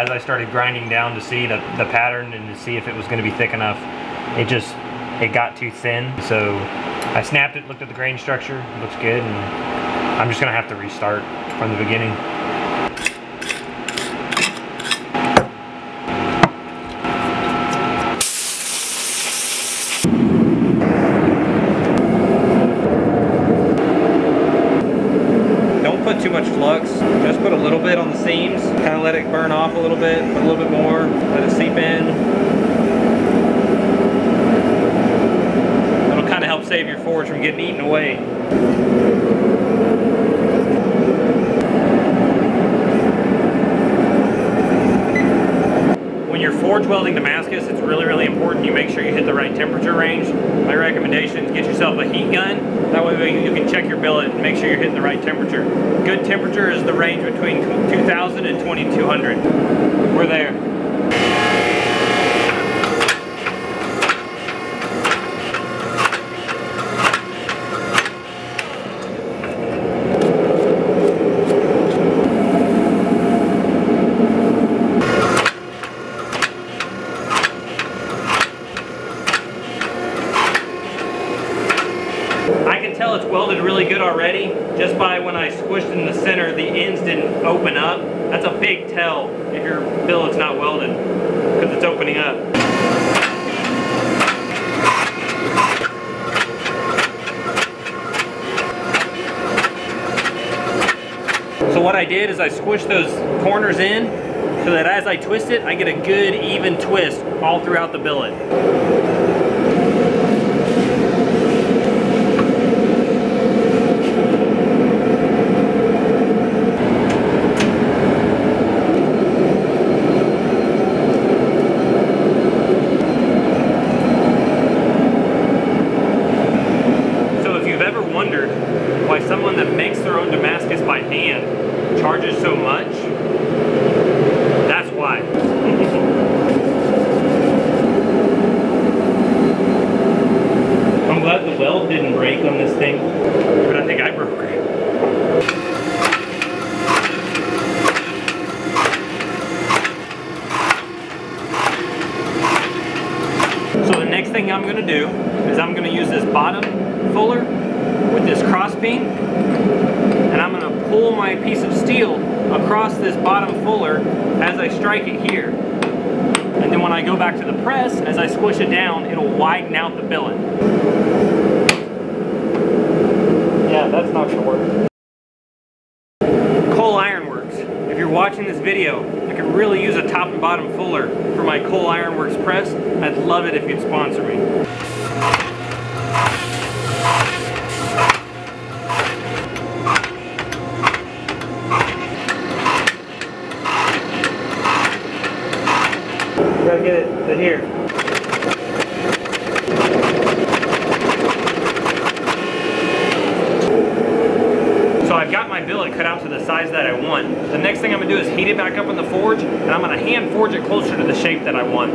as I started grinding down to see the pattern and to see if it was going to be thick enough, it got too thin. So I snapped it, looked at the grain structure, it looks good, and I'm just going to have to restart from the beginning. Too much flux, just put a little bit on the seams, kind of let it burn off a little bit, put a little bit more, let it seep in. It'll kind of help save your forge from getting eaten away. When you're forge welding Damascus, it's really important you make sure you hit the right temperature range. My recommendation is get yourself a heat gun. That way you can check your billet and make sure you're hitting the right temperature. Good temperature is the range between 2000 and 2200. We're there. It's welded really good already, just by when I squished in the center, the ends didn't open up. That's a big tell if your billet's not welded, because it's opening up. So what I did is I squished those corners in so that as I twist it, I get a good even twist all throughout the billet. Why someone that makes their own Damascus by hand charges so much, that's why. I'm glad the weld didn't break on this thing, but I think I broke it. So the next thing I'm going to do is I'm going to use this bottom fuller with this cross beam, and I'm going to pull my piece of steel across this bottom fuller as I strike it here. And then when I go back to the press, as I squish it down, it'll widen out the billet. Yeah, that's not going to work. Coal Iron Works. If you're watching this video, I could really use a top and bottom fuller for my Coal Iron Works press. I'd love it if you'd sponsor me. Gotta get it to here. So I've got my billet cut out to the size that I want. The next thing I'm gonna do is heat it back up in the forge, and I'm gonna hand forge it closer to the shape that I want.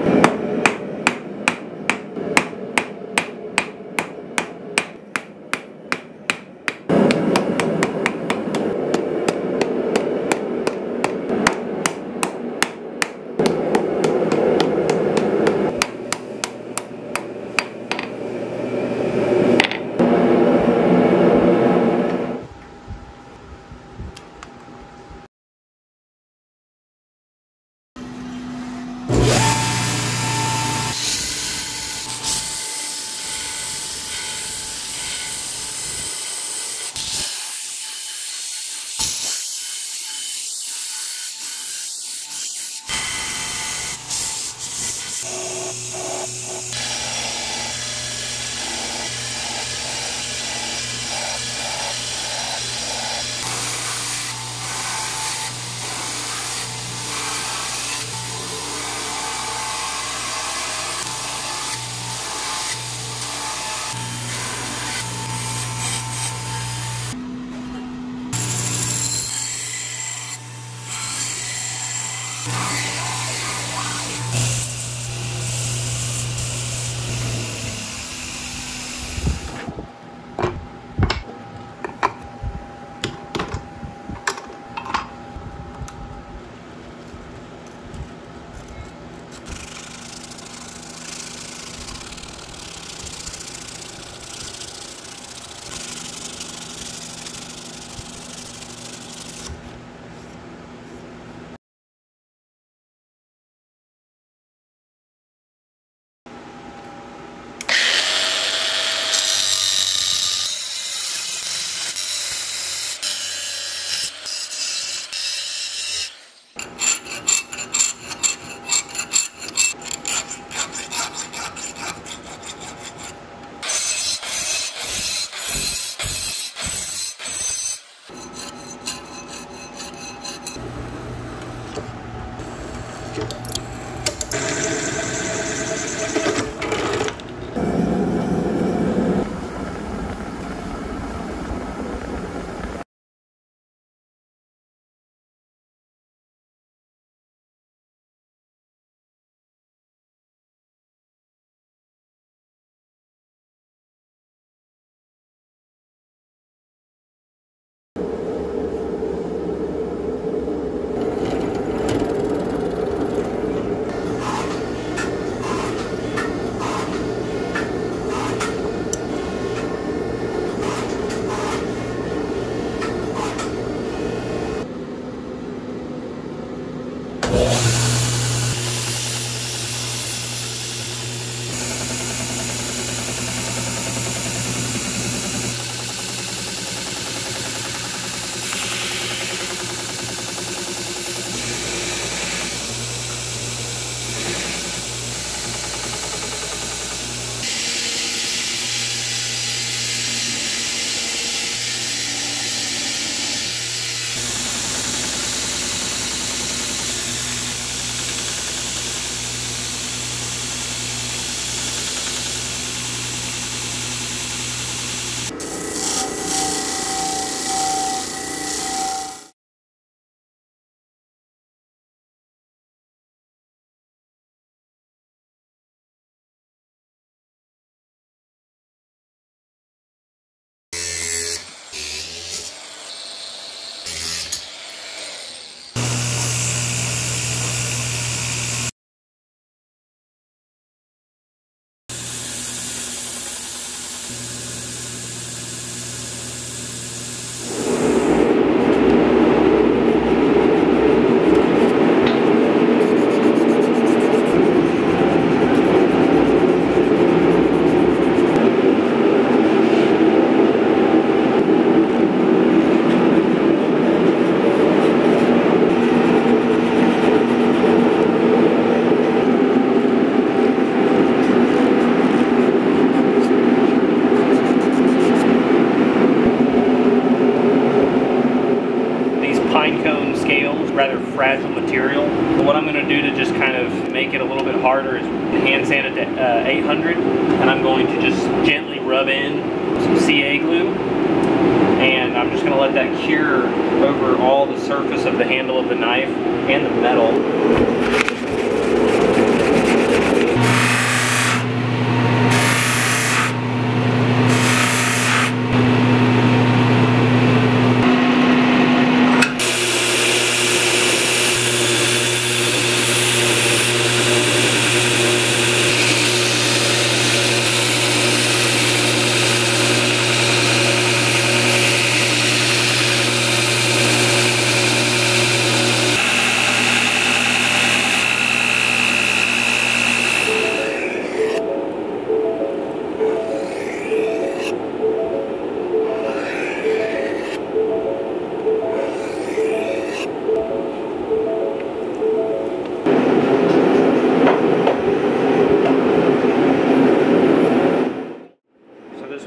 fragile material. But what I'm going to do to just kind of make it a little bit harder is hand sand it to 800, and I'm going to just gently rub in some CA glue, and I'm just going to let that cure over all the surface of the handle of the knife and the metal.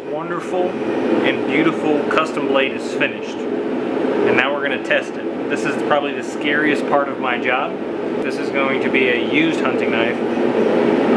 Wonderful and beautiful custom blade is finished, and now we're going to test it. This is probably the scariest part of my job. This is going to be a used hunting knife.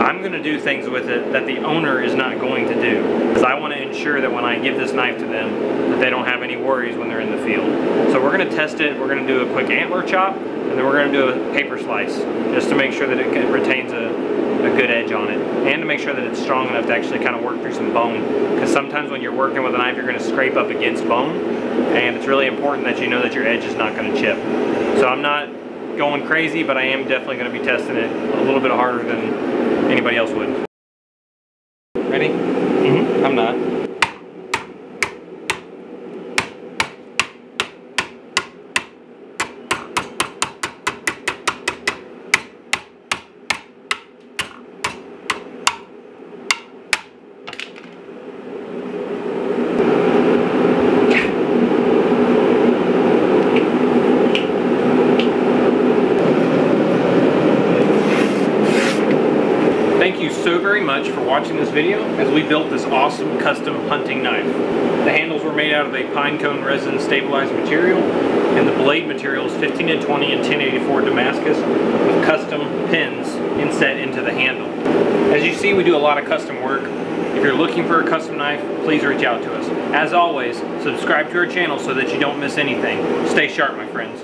I'm going to do things with it that the owner is not going to do, because I want to ensure that when I give this knife to them that they don't have any worries when they're in the field. So we're going to test it. We're going to do a quick antler chop, and then we're going to do a paper slice just to make sure that it retains a good edge on it, and to make sure that it's strong enough to actually kind of work through some bone, because sometimes when you're working with a knife you're going to scrape up against bone, and it's really important that you know that your edge is not going to chip. So I'm not going crazy, but I am definitely going to be testing it a little bit harder than anybody else would. Ready? Mm-hmm. I'm not. Thank you so very much for watching this video as we built this awesome custom hunting knife. The handles were made out of a pine cone resin stabilized material, and the blade material is 15-20 and 1084 Damascus with custom pins inset into the handle. As you see, we do a lot of custom work. If you're looking for a custom knife, please reach out to us. As always, subscribe to our channel so that you don't miss anything. Stay sharp, my friends.